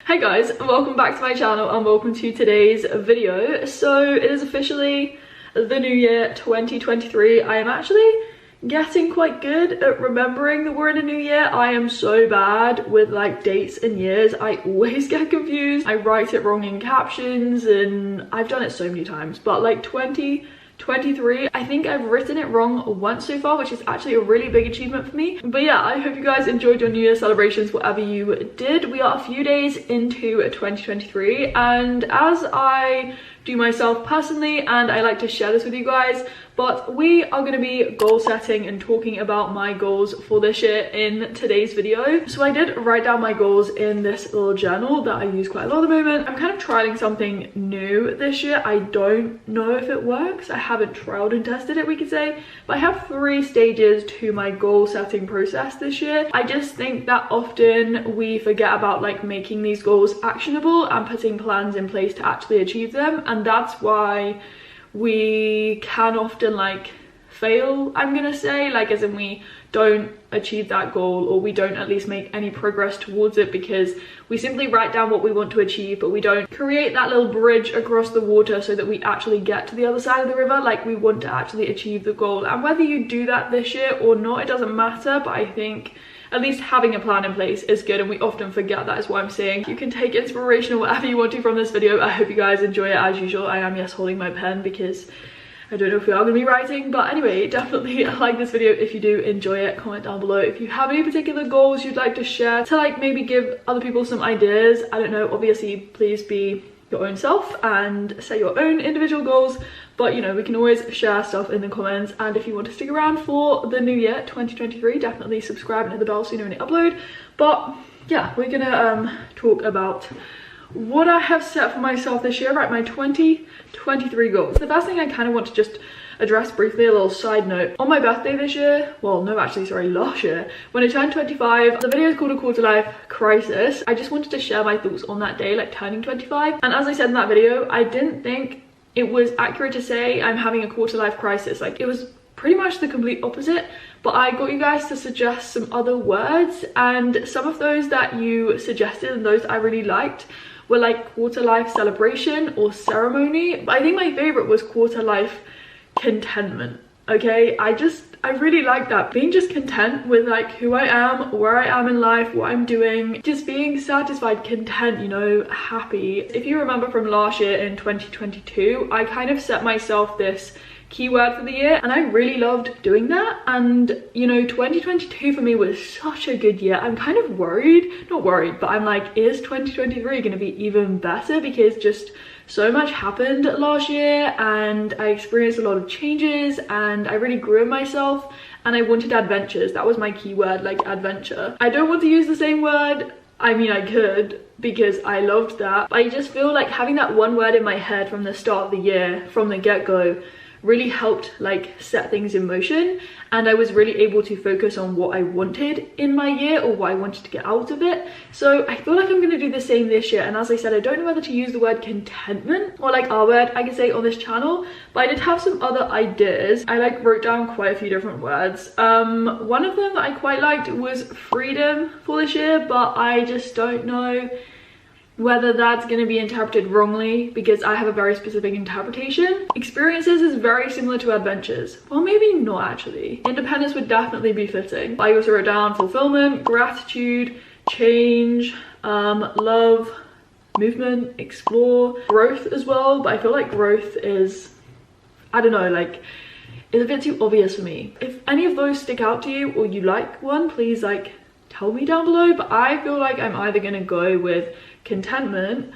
Hey guys, welcome back to my channel and welcome to today's video. So it is officially the new year 2023. I am actually getting quite good at remembering that we're in a new year. I am so bad with like dates and years. I always get confused. I write it wrong in captions and I've done it so many times, but like 2023, I think I've written it wrong once so far, which is actually a really big achievement for me. But yeah, I hope you guys enjoyed your New Year celebrations, whatever you did. We are a few days into 2023, and as I do myself personally, and I like to share this with you guys, but we are going to be goal setting and talking about my goals for this year in today's video. So I did write down my goals in this little journal that I use quite a lot at the moment. I'm kind of trying something new this year. I don't know if it works. I haven't trialed and tested it, we could say, but I have 3 stages to my goal setting process this year. I just think that often we forget about like making these goals actionable and putting plans in place to actually achieve them, and that's why we can often like fail, I'm gonna say, like as in we don't achieve that goal, or we don't at least make any progress towards it because we simply write down what we want to achieve, but we don't create that little bridge across the water so that we actually get to the other side of the river, like we want to actually achieve the goal. And whether you do that this year or not, it doesn't matter, but I think at least having a plan in place is good, and we often forget that, is what I'm saying. You can take inspiration or whatever you want to from this video. I hope you guys enjoy it as usual. I am, yes, holding my pen because I don't know if we are going to be writing, but anyway, definitely like this video if you do enjoy it. Comment down below if you have any particular goals you'd like to share to like maybe give other people some ideas. I don't know, obviously please be your own self and set your own individual goals, but you know, we can always share stuff in the comments. And if you want to stick around for the new year 2023, definitely subscribe and hit the bell so you know when I upload. But yeah, we're gonna talk about what I have set for myself this year, right? My 2023 goals. The first thing I kind of want to just address briefly, a little side note. On my birthday this year, well no actually sorry, last year, when I turned 25, the video is called A Quarter Life Crisis. I just wanted to share my thoughts on that day, like turning 25, and as I said in that video, I didn't think it was accurate to say I'm having a quarter life crisis. Like it was pretty much the complete opposite, but I got you guys to suggest some other words, and some of those that you suggested and those I really liked were like quarter life celebration or ceremony. But I think my favorite was quarter life contentment. Okay, I really like that, being just content with like who I am, where I am in life, what I'm doing, just being satisfied, content, you know, happy. If you remember from last year in 2022, I kind of set myself this keyword for the year and I really loved doing that. And you know, 2022 for me was such a good year. I'm kind of worried, not worried, but I'm like, is 2023 going to be even better? Because just so much happened last year and I experienced a lot of changes and I really grew in myself and I wanted adventures. That was my keyword, like adventure. I don't want to use the same word. I mean, I could because I loved that, but I just feel like having that one word in my head from the start of the year, from the get-go, really helped like set things in motion, and I was really able to focus on what I wanted in my year or what I wanted to get out of it. So I feel like I'm going to do the same this year, and as I said, I don't know whether to use the word contentment or like our word I can say on this channel, but I did have some other ideas. I like wrote down quite a few different words. One of them that I quite liked was freedom for this year, but I just don't know whether that's going to be interpreted wrongly because I have a very specific interpretation. Experiences is very similar to adventures. Well, maybe not actually. Independence would definitely be fitting. I also wrote down fulfillment, gratitude, change, love, movement, explore, growth as well. But I feel like growth is, I don't know, like it's a bit too obvious for me. If any of those stick out to you or you like one, please like tell me down below. But I feel like I'm either going to go with contentment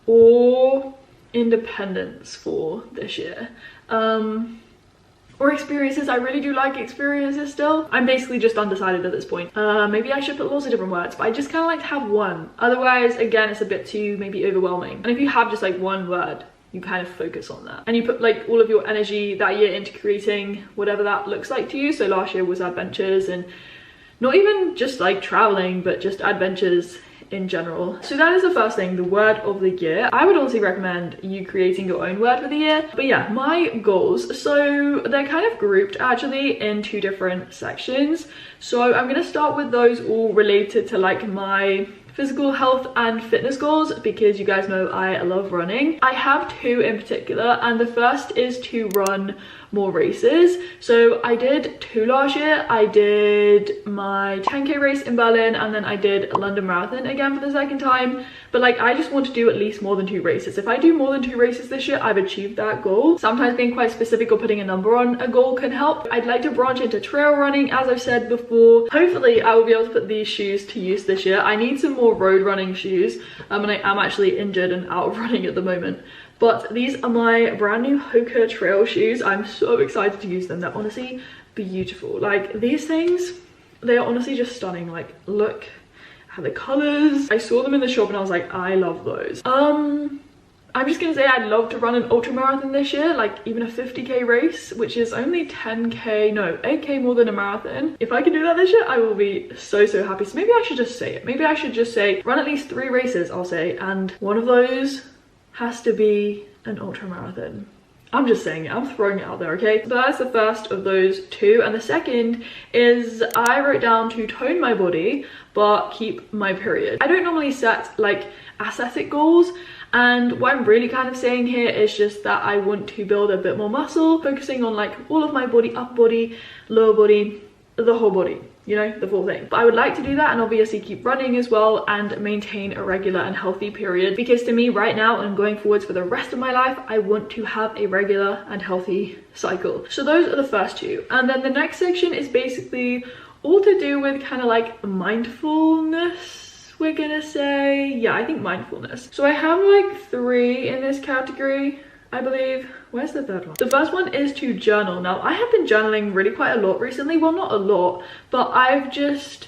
or independence for this year, or experiences. I really do like experiences still. I'm basically just undecided at this point. Maybe I should put lots of different words, but I just kind of like to have one. Otherwise, again, it's a bit too maybe overwhelming. And if you have just like one word, you kind of focus on that and you put like all of your energy that year into creating whatever that looks like to you. So last year was adventures, and not even just like traveling, but just adventures in general. So that is the first thing, the word of the year. I would also recommend you creating your own word for the year. But yeah, my goals, so they're kind of grouped actually in 2 different sections. So I'm going to start with those all related to like my physical health and fitness goals, because you guys know I love running. I have two in particular, and the first is to run more races. So I did 2 last year. I did my 10k race in Berlin, and then I did a London Marathon again for the second time. But like, I just want to do at least more than 2 races. If I do more than 2 races this year, I've achieved that goal. Sometimes being quite specific or putting a number on a goal can help. I'd like to branch into trail running, as I've said before. Hopefully I will be able to put these shoes to use this year. I need some more road running shoes, and I am actually injured and out of running at the moment. But these are my brand new Hoka trail shoes. I'm so excited to use them. They're honestly beautiful. Like, these things, they are honestly just stunning. Like, look at the colors. I saw them in the shop and I was like, I love those. I'm just gonna say I'd love to run an ultra marathon this year, like even a 50k race, which is only 10k, no, 8k more than a marathon. If I can do that this year, I will be so happy. So maybe I should just say it. Maybe I should just say run at least 3 races, I'll say, and one of those has to be an ultra marathon. I'm just saying it, I'm throwing it out there, okay? So that's the first of those 2, and the second is I wrote down to tone my body but keep my period. I don't normally set like aesthetic goals, and what I'm really kind of saying here is just that I want to build a bit more muscle, focusing on like all of my body, upper body, lower body, the whole body, you know, the full thing. But I would like to do that and obviously keep running as well and maintain a regular and healthy period, because to me right now and going forwards for the rest of my life, I want to have a regular and healthy cycle. So those are the first 2, and then the next section is basically all to do with kind of like mindfulness, we're gonna say. Yeah, I think mindfulness. So I have like 3 in this category, I believe. Where's the third one? The first one is to journal. Now, I have been journaling really quite a lot recently. Well, not a lot, but I've just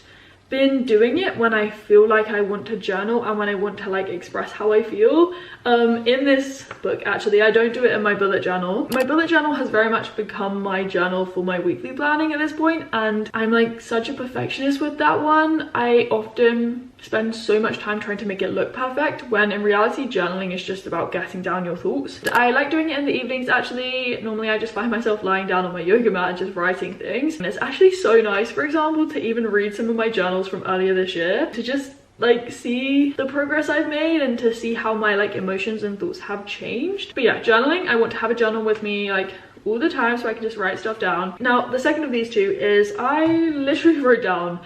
been doing it when I feel like I want to journal and when I want to like express how I feel. In this book, actually, I don't do it in my bullet journal. My bullet journal has very much become my journal for my weekly planning at this point, and I'm like such a perfectionist with that one. I often spend so much time trying to make it look perfect, when in reality journaling is just about getting down your thoughts. I like doing it in the evenings actually. Normally I just find myself lying down on my yoga mat and just writing things, and it's actually so nice, for example, to even read some of my journals from earlier this year, to just like see the progress I've made and to see how my like emotions and thoughts have changed. But yeah, journaling, I want to have a journal with me like all the time so I can just write stuff down. Now the second of these 2 is I literally wrote down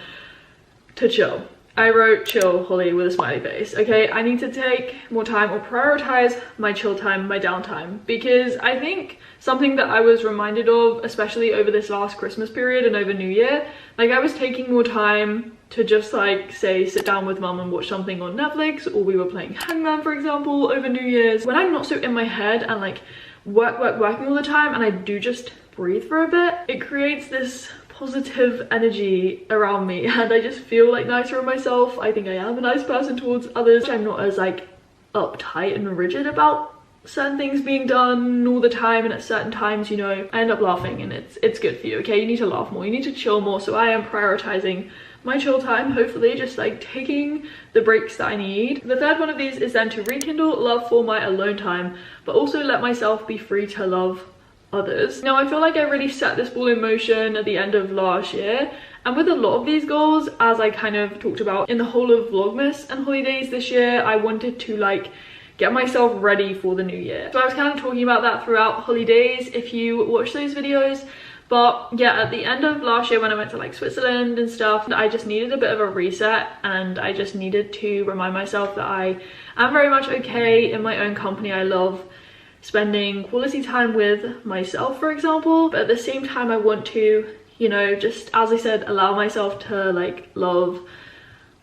to chill. I wrote chill Holly with a smiley face. Okay, I need to take more time or prioritize my chill time, my downtime, because I think something that I was reminded of, especially over this last Christmas period and over New Year, like I was taking more time to just like say sit down with mum and watch something on Netflix, or we were playing Hangman, for example, over New Year's. When I'm not so in my head and like working all the time, and I do just breathe for a bit, it creates this positive energy around me, and I just feel like nicer on myself. I think I am a nice person towards others. I'm not as like uptight and rigid about certain things being done all the time, and at certain times, you know, I end up laughing, and it's good for you, okay? You need to laugh more, you need to chill more. So I am prioritizing my chill time, hopefully just like taking the breaks that I need. The third one of these is then to rekindle love for my alone time, but also let myself be free to love others. Now I feel like I really set this ball in motion at the end of last year, and with a lot of these goals, as I kind of talked about in the whole of Vlogmas and holidays this year, I wanted to like get myself ready for the new year. So I was kind of talking about that throughout holidays if you watch those videos. But yeah, at the end of last year when I went to like Switzerland and stuff, I just needed a bit of a reset, and I just needed to remind myself that I am very much okay in my own company. I love spending quality time with myself, for example, but at the same time I want to, you know, just as I said, allow myself to like love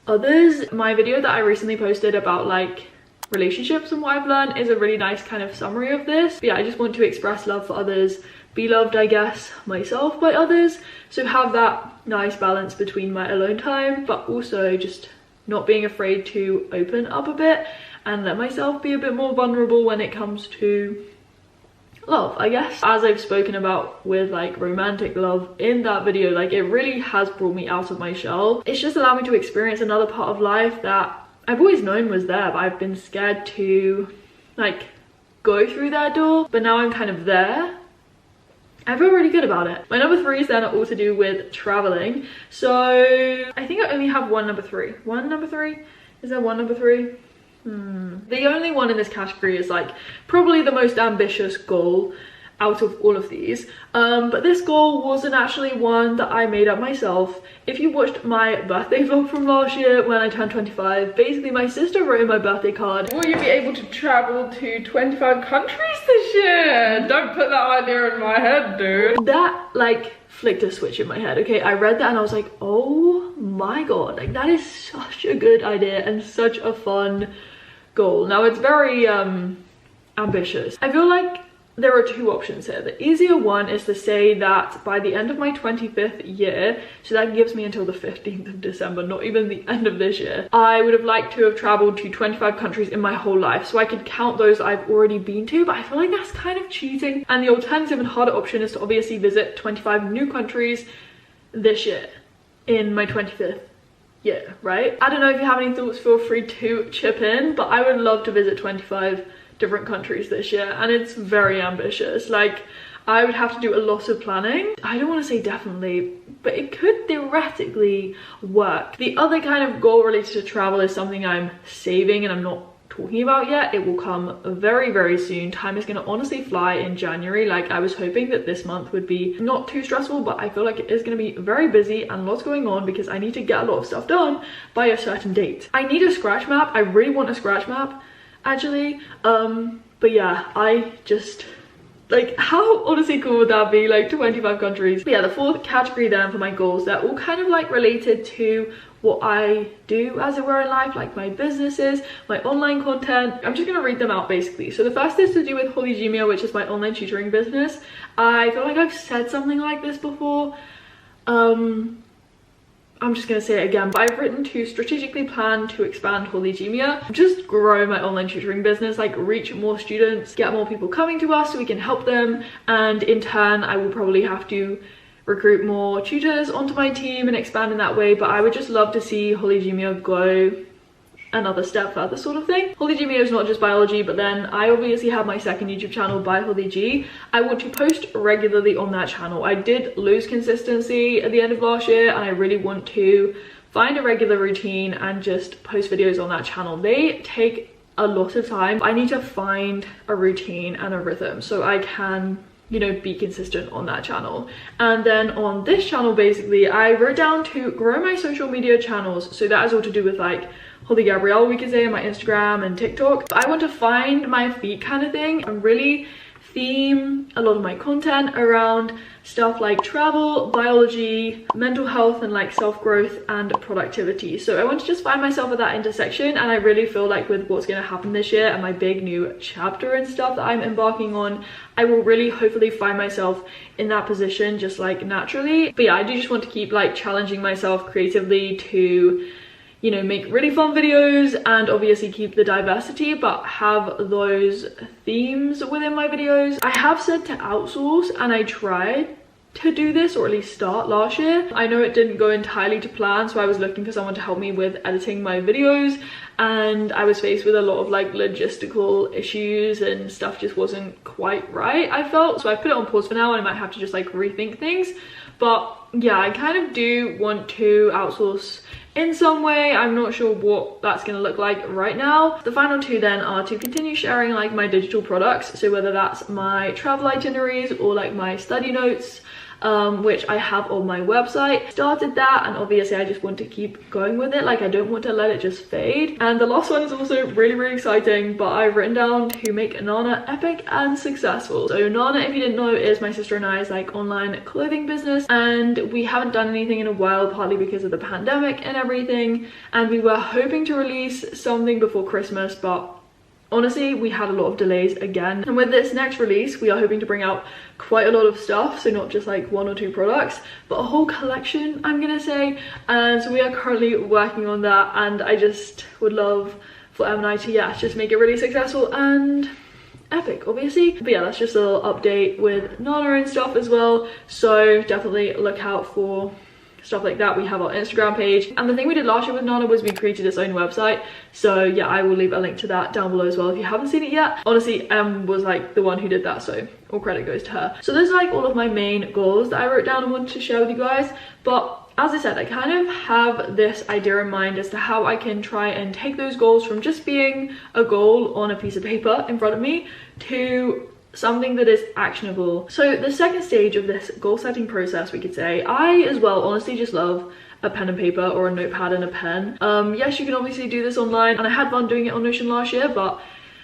others. My video that I recently posted about like relationships and what I've learned is a really nice kind of summary of this. But yeah, I just want to express love for others, be loved, I guess, myself by others. So have that nice balance between my alone time, but also just not being afraid to open up a bit and let myself be a bit more vulnerable when it comes to love, I guess. As I've spoken about with like romantic love in that video, like it really has brought me out of my shell. It's just allowed me to experience another part of life that I've always known was there, but I've been scared to like go through that door. But now I'm kind of there. I feel really good about it. My number 3 is then all to do with traveling. So I think I only have one number 3. Is there one number 3? The only one in this category is like probably the most ambitious goal out of all of these, but this goal wasn't actually one that I made up myself. If you watched my birthday vlog from last year when I turned 25, basically my sister wrote in my birthday card, will you be able to travel to 25 countries this year? Don't put that idea in my head, dude. That like flicked a switch in my head. Okay, I read that and I was like, oh my god, like that is such a good idea and such a fun goal. Now it's very ambitious. I feel like there are 2 options here. The easier one is to say that by the end of my 25th year, so that gives me until the 15th of December, not even the end of this year, I would have liked to have traveled to 25 countries in my whole life, so I could count those I've already been to, but I feel like that's kind of cheating. And the alternative and harder option is to obviously visit 25 new countries this year in my 25th year, right? I don't know if you have any thoughts, feel free to chip in, but I would love to visit 25 different countries this year, and it's very ambitious. Like, I would have to do a lot of planning. I don't want to say definitely, but it could theoretically work. The other kind of goal related to travel is something I'm saving and I'm not talking about yet. It will come very, very soon. Time is going to honestly fly in January. Like, I was hoping that this month would be not too stressful, but I feel like it is going to be very busy and lots going on because I need to get a lot of stuff done by a certain date. I need a scratch map. I really want a scratch map, actually, but yeah, I just like, how honestly cool would that be? Like 25 countries. But yeah, the 4th category then for my goals, they're all kind of like related to what I do as it were in life, like my businesses, my online content. I'm just gonna read them out basically. So the first is to do with Holygymia, which is my online tutoring business. I feel like I've said something like this before. I'm just going to say it again, but I've written to strategically plan to expand Holygymia, just grow my online tutoring business, like reach more students, get more people coming to us so we can help them, and in turn I will probably have to recruit more tutors onto my team and expand in that way. But I would just love to see Holygymia go another step further, sort of thing. Holygymia is not just biology, but then I obviously have my second YouTube channel, by Holyg. I want to post regularly on that channel. I did lose consistency at the end of last year, and I really want to find a regular routine and just post videos on that channel. They take a lot of time. I need to find a routine and a rhythm so I can, you know, be consistent on that channel. And then on this channel, basically, I wrote down to grow my social media channels. So that is all to do with like Holy Gabrielle, we could say, on my Instagram and TikTok. But I want to find my feet kind of thing and really theme a lot of my content around stuff like travel, biology, mental health, and like self-growth and productivity. So I want to just find myself at that intersection, and I really feel like with what's going to happen this year and my big new chapter and stuff that I'm embarking on, I will really hopefully find myself in that position just like naturally. But yeah, I do just want to keep like challenging myself creatively to, you know, make really fun videos and obviously keep the diversity but have those themes within my videos. I have said to outsource, and I tried to do this, or at least start last year. I know it didn't go entirely to plan, so I was looking for someone to help me with editing my videos, and I was faced with a lot of like logistical issues and stuff just wasn't quite right, I felt. So I put it on pause for now, and I might have to just like rethink things. But yeah, I kind of do want to outsource in some way. I'm not sure what that's going to look like right now. The final 2 then are to continue sharing like my digital products, so whether that's my travel itineraries or like my study notes, which I have on my website. Started that, and obviously I just want to keep going with it. Like, I don't want to let it just fade. And the last one is also really exciting, but I've written down to make Nana epic and successful. So Nana, if you didn't know, is my sister and I's like online clothing business, and we haven't done anything in a while, partly because of the pandemic and everything, and we were hoping to release something before Christmas, but honestly, we had a lot of delays again. And with this next release, we are hoping to bring out quite a lot of stuff, so not just like 1 or 2 products, but a whole collection, I'm gonna say. And so we are currently working on that, and I just would love for Em and I to, yeah, just make it really successful and epic, obviously. But yeah, that's just a little update with Nana and stuff as well, so definitely look out for stuff like that. We have our Instagram page, and the thing we did last year with Nana was we created its own website, so yeah, I will leave a link to that down below as well if you haven't seen it yet. Honestly, was like the one who did that, so all credit goes to her. So those are like all of my main goals that I wrote down and wanted to share with you guys. But as I said, I kind of have this idea in mind as to how I can try and take those goals from just being a goal on a piece of paper in front of me to something that is actionable. So the second stage of this goal setting process, we could say, I as well honestly just love a pen and paper or a notepad and a pen. Yes, you can obviously do this online, and I had fun doing it on Notion last year, but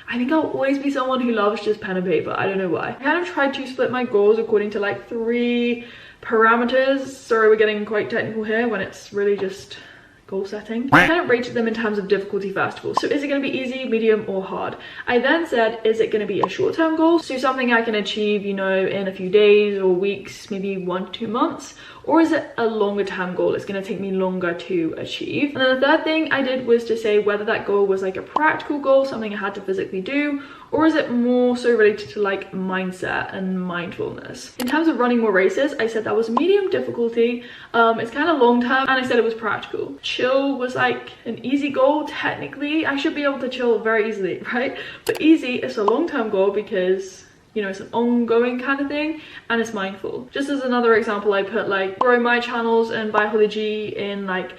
I think I'll always be someone who loves just pen and paper. I don't know why. I kind of tried to split my goals according to like 3 parameters. Sorry, we're getting quite technical here when it's really just goal setting. I kind of rated them in terms of difficulty first of all. So is it going to be easy, medium, or hard? I then said, is it going to be a short-term goal? So something I can achieve, you know, in a few days or weeks, maybe 1 to 2 months? Or is it a longer term goal? It's going to take me longer to achieve. And then the third thing I did was to say whether that goal was like a practical goal, something I had to physically do, or is it more so related to like mindset and mindfulness? In terms of running more races, I said that was medium difficulty. It's kind of long term, and I said it was practical. Chill was like an easy goal. Technically, I should be able to chill very easily, right? But easy is a long term goal because, you know, it's an ongoing kind of thing, and it's mindful. Just as another example, I put like grow my channels and biology in like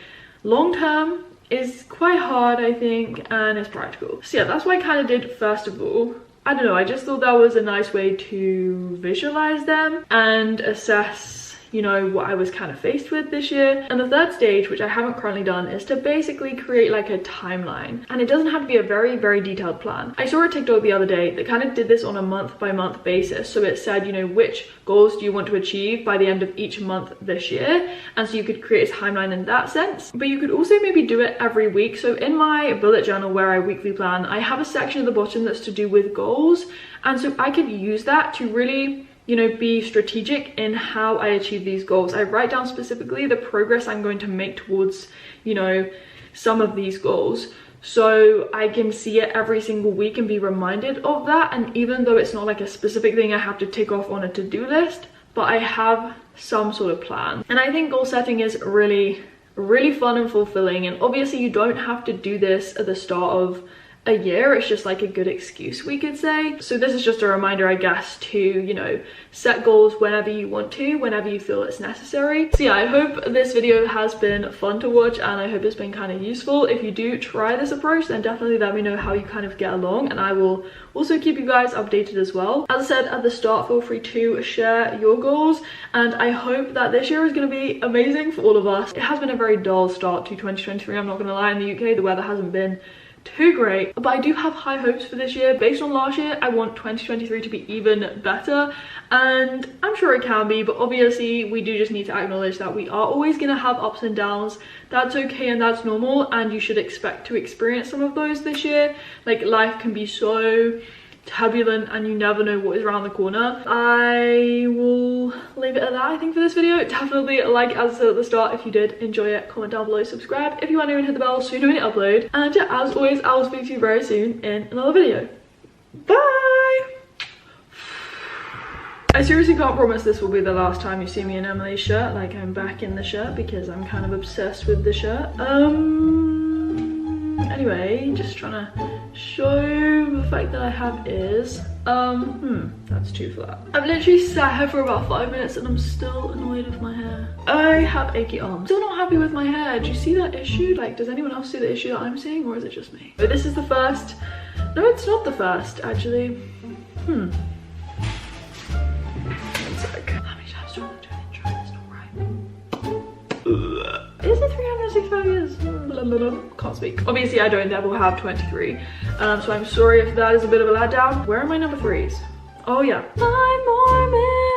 long term is quite hard, I think, and it's practical. So yeah, that's what I kind of did first of all. I don't know, I just thought that was a nice way to visualize them and assess, you know, what I was kind of faced with this year. And the third stage, which I haven't currently done, is to basically create like a timeline. And it doesn't have to be a very, very detailed plan. I saw a TikTok the other day that kind of did this on a month-by-month basis. So it said, you know, which goals do you want to achieve by the end of each month this year? And so you could create a timeline in that sense. But you could also maybe do it every week. So in my bullet journal where I weekly plan, I have a section at the bottom that's to do with goals. And so I could use that to really, you know, be strategic in how I achieve these goals. I write down specifically the progress I'm going to make towards, you know, some of these goals, so I can see it every single week and be reminded of that. And even though it's not like a specific thing I have to tick off on a to-do list, but I have some sort of plan. And I think goal setting is really fun and fulfilling. And obviously you don't have to do this at the start of a year. It's just like a good excuse, we could say. So this is just a reminder, I guess, to, you know, set goals whenever you want to, whenever you feel it's necessary. So yeah, I hope this video has been fun to watch, and I hope it's been kind of useful. If you do try this approach, then definitely let me know how you kind of get along, and I will also keep you guys updated as well. As I said at the start, feel free to share your goals, and I hope that this year is going to be amazing for all of us. It has been a very dull start to 2023, I'm not going to lie. In the UK, the weather hasn't been too great, but I do have high hopes for this year. Based on last year, I want 2023 to be even better, and I'm sure it can be, but obviously we do just need to acknowledge that we are always going to have ups and downs. That's okay and that's normal, and you should expect to experience some of those this year. Like, life can be so turbulent and you never know what is around the corner. I will leave it at that, I think, for this video. Definitely like, as I said at the start, if you did enjoy it, comment down below, subscribe if you are new, and hit the bell so you know when I upload. And yeah, as always, I will speak to you very soon in another video. Bye! I seriously can't promise this will be the last time you see me in Emily's shirt. Like, I'm back in the shirt because I'm kind of obsessed with the shirt. Anyway, just trying to show the fact that I have ears. That's too flat. I've literally sat here for about 5 minutes and I'm still annoyed with my hair. I have achy arms. Still not happy with my hair. Do you see that issue? Like, does anyone else see the issue that I'm seeing, or is it just me? But this is the first. No, it's not the first, actually. One sec. How many times do I have to do an intro? That's not right. Is it 365 years? Can't speak. Obviously, I don't ever have 23. So I'm sorry if that is a bit of a letdown. Where are my number 3s? Oh yeah. 9 more minutes.